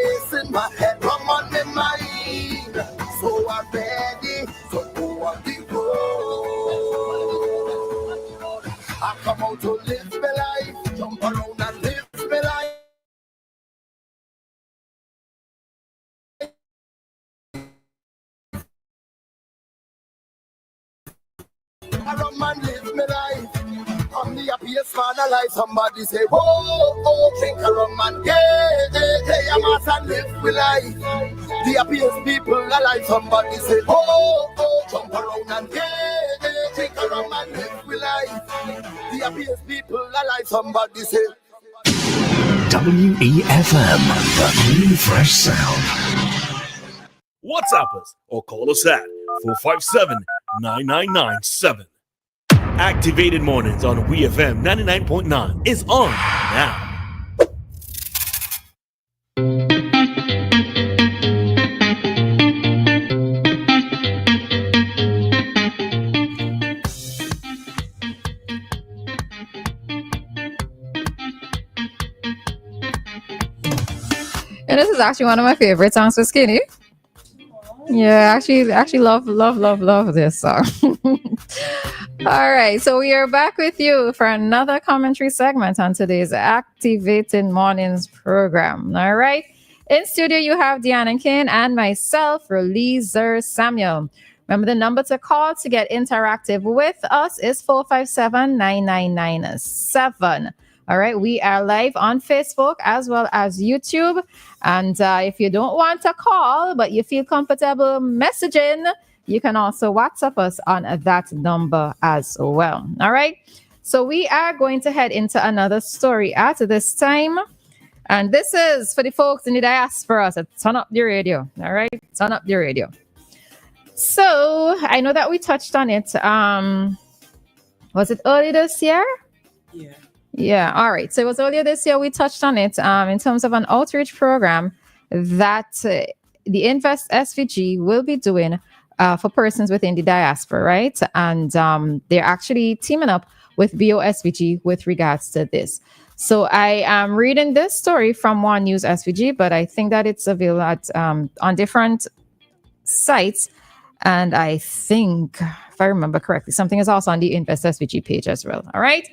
place in my head, come on my mind. So I'm ready to go on the road. I come out to live my life, jump around and live my life. I run man live my life. I'm the happiest man alive. Somebody say, whoa, oh, drink a rum and hey, I'm out and live my life. The happiest people alive. Somebody say, whoa, oh, jump around and hey, drink a rum and live my life. The happiest people alive. Somebody say, WEFM, the new fresh sound. WhatsApp us or call us at 457-9997. Activated Mornings on WEFM 99.9 is on now. And this is actually one of my favorite songs for Skinny. Yeah, actually love this song. All right, so we are back with you for another commentary segment on today's Activated Mornings program. All right, in studio you have Dianna and Cain and myself, Roleza Samuel. Remember the number to call to get interactive with us is 457-9997. All right, we are live on Facebook as well as YouTube. And if you don't want to call, but you feel comfortable messaging, you can also WhatsApp us on that number as well. All right. So we are going to head into another story at this time. And this is for the folks in the diaspora. So turn up the radio. All right. Turn up the radio. So I know that we touched on it. Was it early this year? Yeah. Yeah. All right. So it was earlier this year. We touched on it in terms of an outreach program that the Invest SVG will be doing for persons within the diaspora, right? And they're actually teaming up with BOSVG with regards to this. So I am reading this story from One News SVG, but I think that it's available at, on different sites. And I think, if I remember correctly, something is also on the Invest SVG page as well. All right.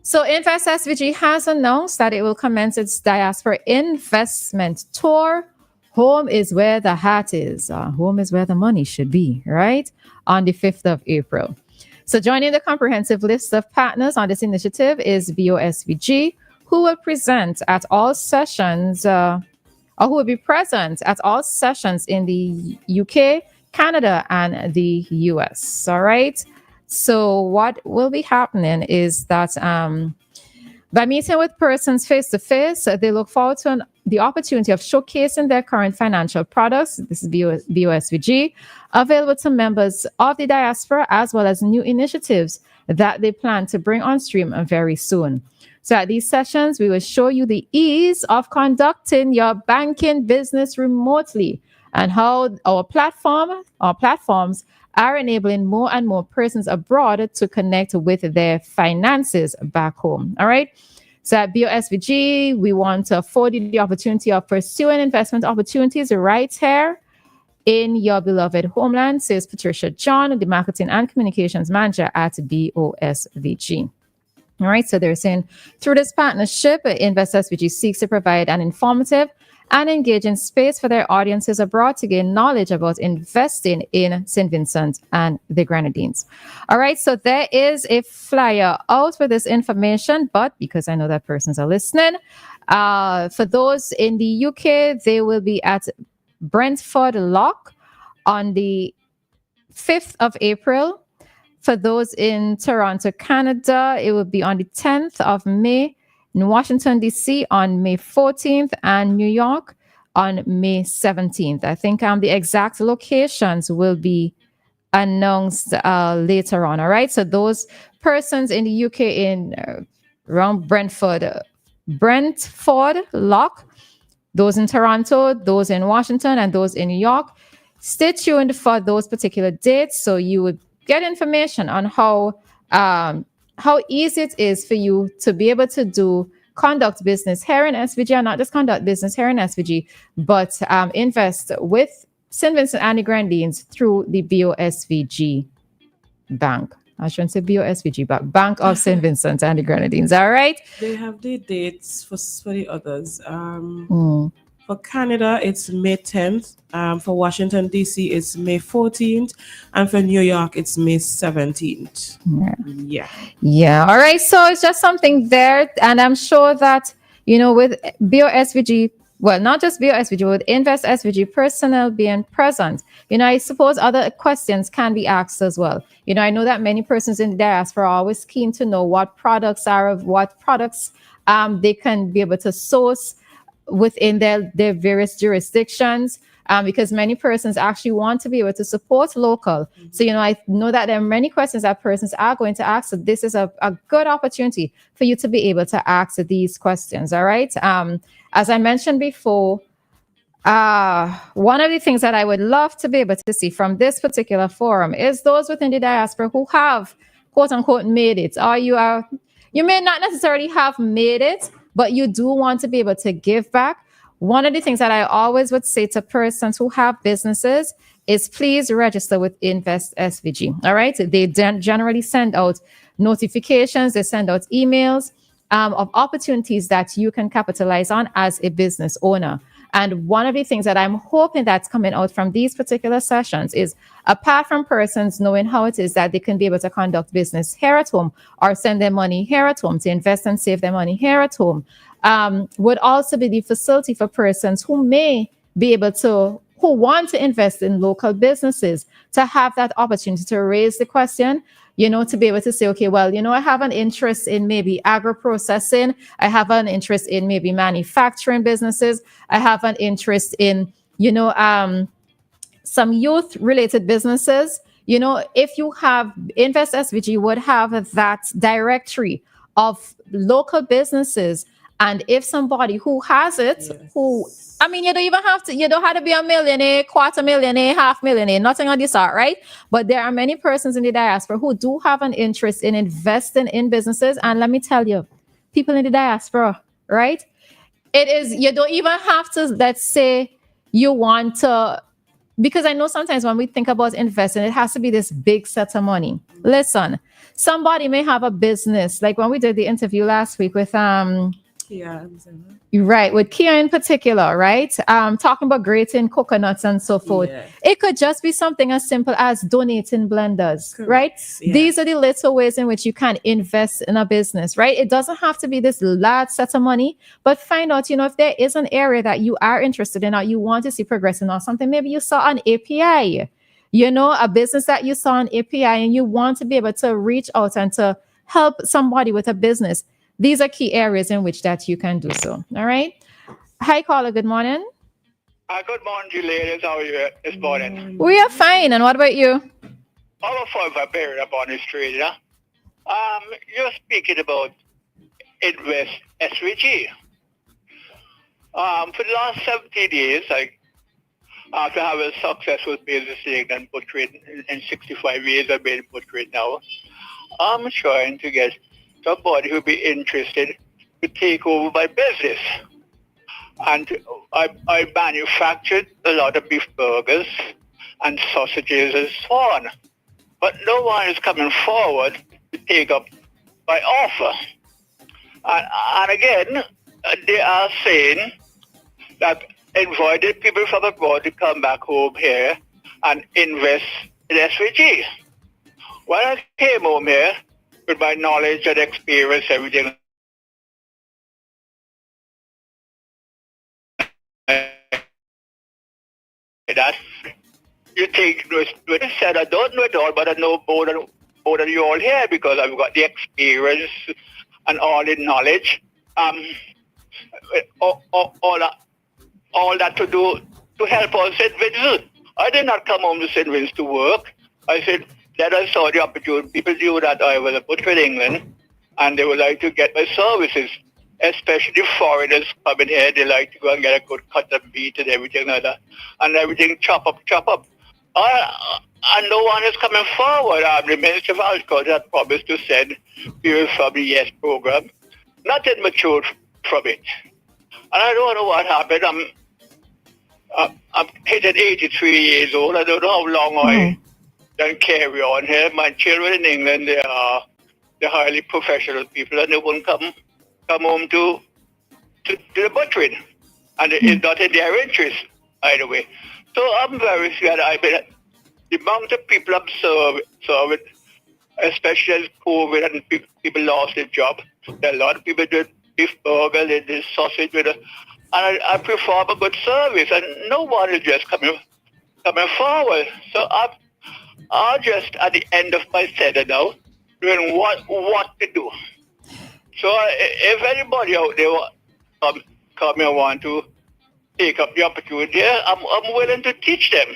So Invest SVG has announced that it will commence its diaspora investment tour. Home is where the heart is. Home is where the money should be, right? On the 5th of April. So joining the comprehensive list of partners on this initiative is BOSVG, who will present at all sessions, or who will be present at all sessions in the UK, Canada, and the US. All right. So what will be happening is that by meeting with persons face to face, they look forward to the opportunity of showcasing their current financial products. This is BOSVG, available to members of the diaspora, as well as new initiatives that they plan to bring on stream very soon. So at these sessions, we will show you the ease of conducting your banking business remotely and how our platforms are enabling more and more persons abroad to connect with their finances back home. All right. So at BOSVG, we want to afford you the opportunity of pursuing investment opportunities right here in your beloved homeland, says Patricia John, the Marketing and Communications Manager at BOSVG. All right. So they're saying through this partnership, Invest SVG seeks to provide an informative and engaging space for their audiences abroad to gain knowledge about investing in St. Vincent and the Grenadines. All right, so there is a flyer out with this information, but because I know that persons are listening, for those in the UK, they will be at Brentford Lock on the 5th of April. For those in Toronto, Canada, it will be on the 10th of May. In Washington, D.C. on May 14th and New York on May 17th. I think the exact locations will be announced later on. All right. So those persons in the UK in around Brentford Lock, those in Toronto, those in Washington, and those in New York, stay tuned for those particular dates. So you would get information on how easy it is for you to be able to do conduct business here in SVG, and not just conduct business here in SVG, but invest with St. Vincent and the Grenadines through the BOSVG Bank. I shouldn't say BOSVG, but Bank of St. Vincent and the Grenadines. All right. They have the dates for the others. For Canada, it's May 10th. For Washington, D.C., it's May 14th. And for New York, it's May 17th. Yeah. All right. So it's just something there. And I'm sure that, with BOSVG, well, not just BOSVG, with Invest SVG personnel being present, I suppose other questions can be asked as well. I know that many persons in the diaspora are always keen to know what products they can be able to source within their various jurisdictions, because many persons actually want to be able to support local. So, I know that there are many questions that persons are going to ask. So this is a good opportunity for you to be able to ask these questions. All right. As I mentioned before, one of the things that I would love to be able to see from this particular forum is those within the diaspora who have, quote unquote, made it, or you may not necessarily have made it, but you do want to be able to give back. One of the things that I always would say to persons who have businesses is please register with Invest SVG. All right. They generally send out notifications. They send out emails of opportunities that you can capitalize on as a business owner. And one of the things that I'm hoping that's coming out from these particular sessions is, apart from persons knowing how it is that they can be able to conduct business here at home or send their money here at home, to invest and save their money here at home, would also be the facility for persons who may be able to, who want to invest in local businesses, to have that opportunity to raise the question, to be able to say, okay, well, I have an interest in maybe agro-processing. I have an interest in maybe manufacturing businesses. I have an interest in, some youth-related businesses. If you have, Invest SVG would have that directory of local businesses. And if somebody who has it, you don't even have to, you don't have to be a millionaire, quarter millionaire, half millionaire, nothing on this sort, right? But there are many persons in the diaspora who do have an interest in investing in businesses. And let me tell you, people in the diaspora, right? It is, you don't even have to, let's say you want to, because I know sometimes when we think about investing, it has to be this big set of money. Listen, somebody may have a business, like when we did the interview last week with, right, with Cain in particular, right? Talking about grating coconuts and so forth. Yeah. It could just be something as simple as donating blenders, correct, right? Yeah. These are the little ways in which you can invest in a business, right? It doesn't have to be this large set of money, but find out, if there is an area that you are interested in or you want to see progressing or something. Maybe you saw an API, a business that you saw an API and you want to be able to reach out and to help somebody with a business. These are key areas in which that you can do so. All right. Hi, caller. Good morning. Good morning, you ladies. How are you this morning? We are fine. And what about you? Our folks are buried up on the street, You're speaking about Invest SVG. For the last 17 years, after having a successful business and portrayed in 65 years I've been portrayed now, I'm trying to get somebody who would be interested to take over my business. And I manufactured a lot of beef burgers and sausages and so on. But no one is coming forward to take up my offer. And again, they are saying that invited people from abroad to come back home here and invest in SVG. When I came home here, with my knowledge and experience, everything that, you think, I said, I don't know it all, but I know more than you all here because I've got the experience and all the knowledge. All that to do to help us St. Vincent. I did not come home to St. Vincent to work. I said, then I saw the opportunity. People knew that I was a butcher in England and they would like to get my services, especially foreigners coming here. They like to go and get a good cut of meat and everything like that. And everything chop up. And no one is coming forward. The Minister of Agriculture had promised to send people from the YES program. Nothing matured from it. And I don't know what happened. I'm hitting 83 years old. I don't know how long I can carry on here. My children in England, they're highly professional people, and they won't come home to the butchering. And it's not in their interest, either way. So I'm very scared. I mean, the amount of people I'm serving, especially as COVID and people lost their job. There are a lot of people did beef burger, they did sausage with it. And I perform a good service, and no one is just coming forward. So I'm just at the end of my tether now, doing what to do. So if anybody out there come and want to take up the opportunity, I'm willing to teach them.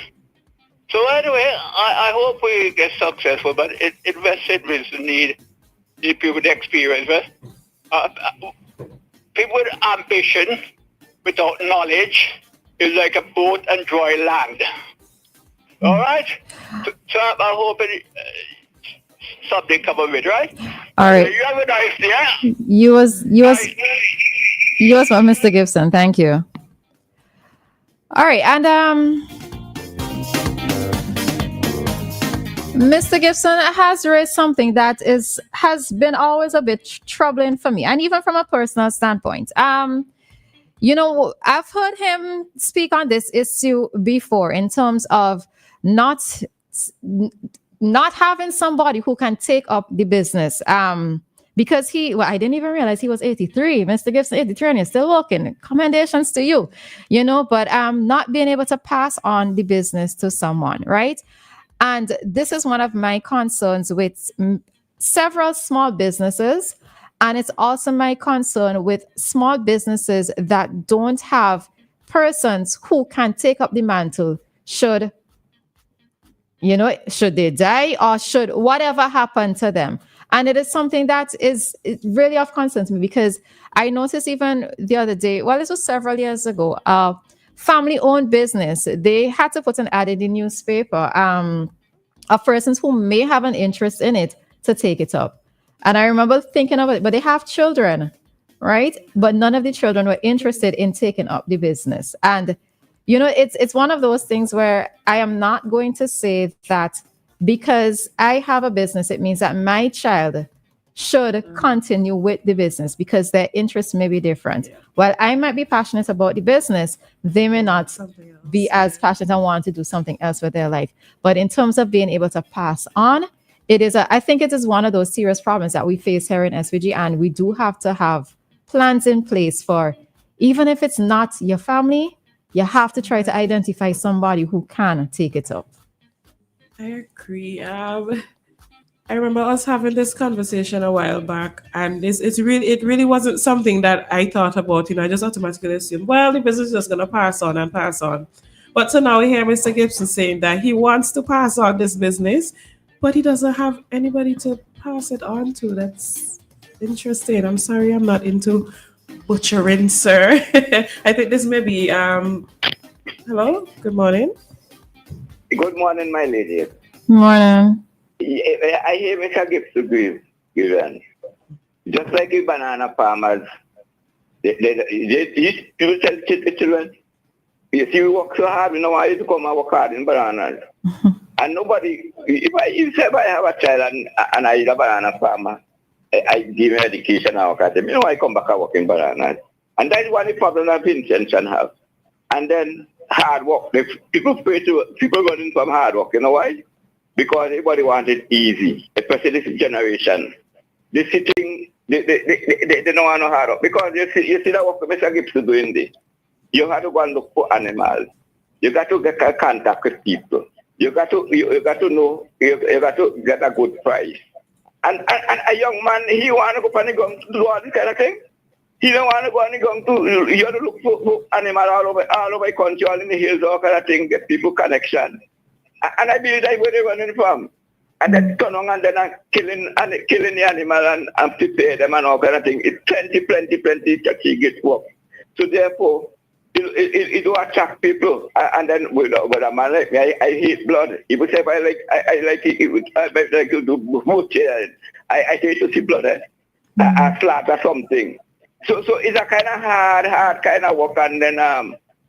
So anyway, I hope we get successful, but investors need people with experience. People with ambition without knowledge is like a boat and dry land. All right? So I hope something come of it, right? All right. You have a nice day. You was Mr. Gibson. Thank you. All right, and Mr. Gibson has raised something that has been always a bit troubling for me, and even from a personal standpoint. You know, I've heard him speak on this issue before in terms of not having somebody who can take up the business. Because I didn't even realize he was 83. Mr. Gibson, 83, and you're still working. Commendations to you, you know, but not being able to pass on the business to someone, right? And this is one of my concerns with several small businesses. And it's also my concern with small businesses that don't have persons who can take up the mantle should they die or should whatever happen to them. And it is something that is really of concern to me, because I noticed even the other day, well, this was several years ago, family-owned business, they had to put an ad in the newspaper of persons who may have an interest in it to take it up. And I remember thinking of it, but they have children, right? But none of the children were interested in taking up the business. And, you know, it's one of those things where I am not going to say that because I have a business, it means that my child should continue with the business, because their interests may be different. Yeah. While I might be passionate about the business, they may not be as passionate and want to do something else with their life. But in terms of being able to pass on, I think it is one of those serious problems that we face here in SVG, and we do have to have plans in place for, even if it's not your family, you have to try to identify somebody who can take it up. I agree. I remember us having this conversation a while back, and it really wasn't something that I thought about. You know, I just automatically assumed, well, the business is just going to pass on and pass on. But so now we hear Mr. Gibson saying that he wants to pass on this business, but he doesn't have anybody to pass it on to. That's interesting. I'm sorry, I'm not into butchering, sir. I think this may be. Hello, good morning. Good morning, my lady. Morning. I hear Mr. Gibson given. Just like the banana farmers, they people tell children, you see, we work so hard, we know why you to come and work hard in bananas. And nobody, if I have a child and I eat a banana farmer, I give him education and work at him, you know, I come back and work in bananas. And that's one of the problem that intention have. And then hard work. People running from hard work, you know why? Because everybody wants it easy, especially this generation. They sitting, they don't want no hard work. Because you see that work Mr. Gibson doing this. You have to go and look for animals. You got to get contact with people. You got to know, you got to get a good price. And a young man, he want to go and to do all this kind of thing. He don't want to go and you have to look for animals all over the country, all in the hills, all kind of thing, get people connection. And I believe that's where they're running from. And then turn on and then killing the animal and prepare them and all kind of thing. It's plenty to get work. So therefore, it will attract people. And then with a man like me, I hate blood. If you say I like to do butcher, I hate to see blood. I slaughter something. So it's a kind of hard kind of work, and then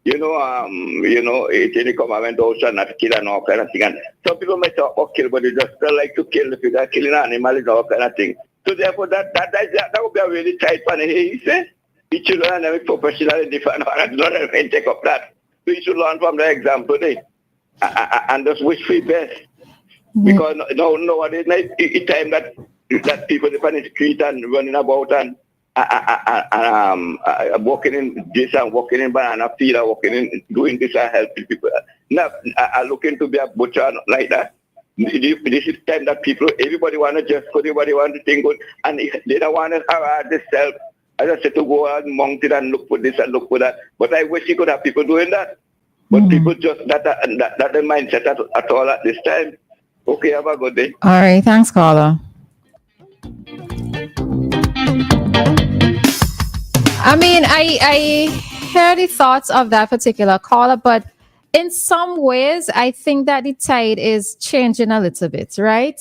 it's in the commandment also not kill and all kind of thing. And some people may say, oh, kill, but they just don't like to kill if you are killing an animal and all kind of thing. So therefore, that would be a really tight one. He said, you should learn every professional in different and not even take up that. So you should learn from the example, and just wish for the best. Because nowadays, it's time that people on the street and running about and walking in this and walking in banana field and walking in doing this and helping people. Now, I looking to be a butcher like that. This is time that everybody want to just good, everybody want to think good, and they don't want to have themselves, as I said, to go and mount it and look for this and look for that. But I wish you could have people doing that. But people just, that the mindset at all at this time. Okay, have a good day. All right, thanks, caller. I mean, I hear the thoughts of that particular caller, but in some ways, I think that the tide is changing a little bit, right?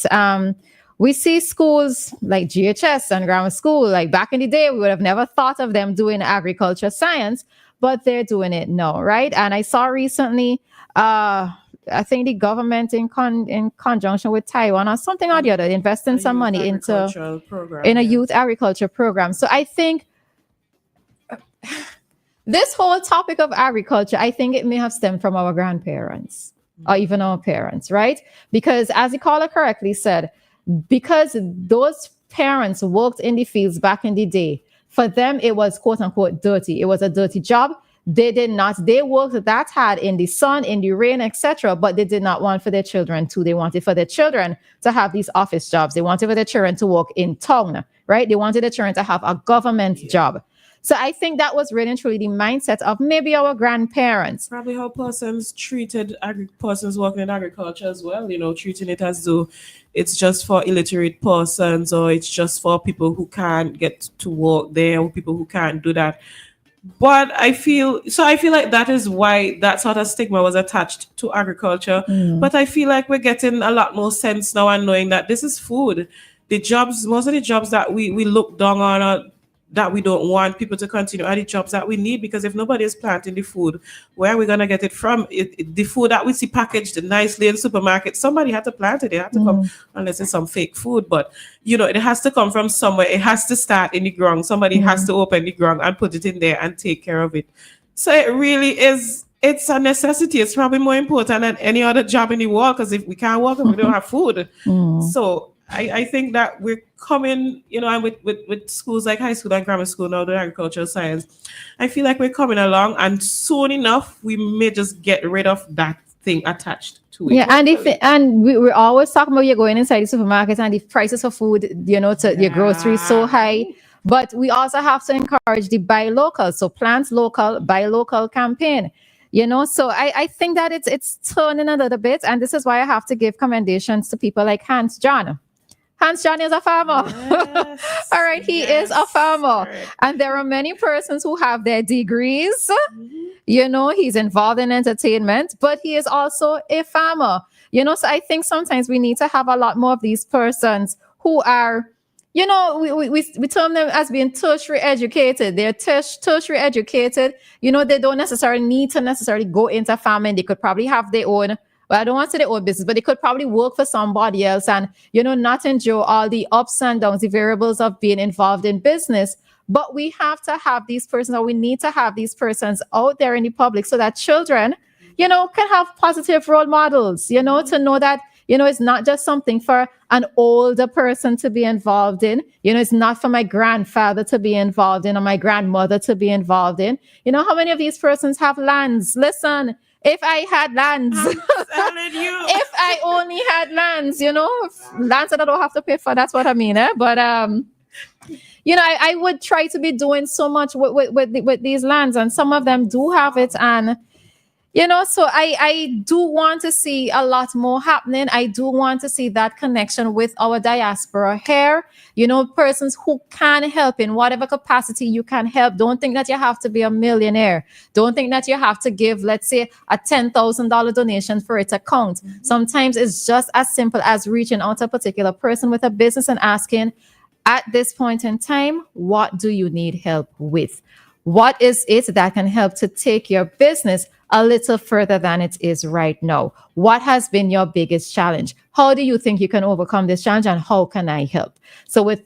We see schools like GHS and grammar school, like back in the day, we would have never thought of them doing agriculture science, but they're doing it now, right? And I saw recently, I think the government in conjunction with Taiwan or something or the other, investing some money into a youth agriculture program. So I think this whole topic of agriculture, I think it may have stemmed from our grandparents or even our parents, right? Because as the caller correctly said, because those parents worked in the fields back in the day, for them, it was quote unquote dirty. It was a dirty job. They worked that hard in the sun, in the rain, etc. But they did not want for their children to. They wanted for their children to have these office jobs. They wanted for their children to work in town, right? They wanted their children to have a government job. So I think that was really and truly the mindset of maybe our grandparents. Probably how persons treated persons working in agriculture as well, treating it as though it's just for illiterate persons or it's just for people who can't get to work there or people who can't do that. But I feel like that is why that sort of stigma was attached to agriculture. But I feel like we're getting a lot more sense now and knowing that this is food. Most of the jobs that we look down on or that we don't want people to continue are the jobs that we need, because if nobody is planting the food, where are we going to get it from? The food that we see packaged nicely in supermarkets, somebody had to plant it. It had to come, unless it's some fake food, but it has to come from somewhere. It has to start in the ground. Somebody has to open the ground and put it in there and take care of it. So it really is, it's a necessity. It's probably more important than any other job in the world, because if we can't work, we don't have food. So I think that we're coming, and with schools like high school and grammar school now, the agricultural science, I feel like we're coming along, and soon enough, we may just get rid of that thing attached to it. Yeah, and we're always talking about you're going inside the supermarket and the prices of food, to your groceries so high. But we also have to encourage the buy local, so plant local, buy local campaign. So I think that it's turning a little bit, and this is why I have to give commendations to people like Hans John. Hans John is a farmer. Yes, all right, he is a farmer. Correct. And there are many persons who have their degrees. He's involved in entertainment, but he is also a farmer. So I think sometimes we need to have a lot more of these persons who are, we term them as being tertiary educated. They're tertiary educated. They don't necessarily need to go into farming. They could probably have their own, I don't want to say their own business, but they could probably work for somebody else and, not enjoy all the ups and downs, the variables of being involved in business. But we have to have these persons, or we need to have these persons out there in the public so that children, can have positive role models, to know that, it's not just something for an older person to be involved in. It's not for my grandfather to be involved in or my grandmother to be involved in. How many of these persons have lands? Listen, if I had lands, if I only had lands, lands that I don't have to pay for, that's what I mean. But, I would try to be doing so much with these lands, and some of them do have it. And, so I do want to see a lot more happening. I do want to see that connection with our diaspora here, persons who can help in whatever capacity you can help. Don't think that you have to be a millionaire. Don't think that you have to give, let's say, a $10,000 donation for it to count. Sometimes it's just as simple as reaching out to a particular person with a business and asking, at this point in time, what do you need help with? What is it that can help to take your business a little further than it is right now? What has been your biggest challenge? How do you think you can overcome this challenge, and how can I help? So with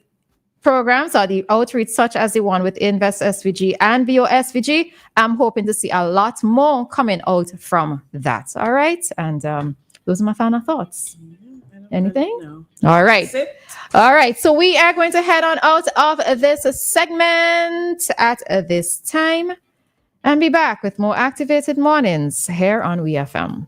programs or the outreach such as the one with Invest SVG and BOSVG, I'm hoping to see a lot more coming out from that. All right. And those are my final thoughts. Anything? No. All right. That's it. All right. So we are going to head on out of this segment at this time and be back with more Activated Mornings here on WEFM.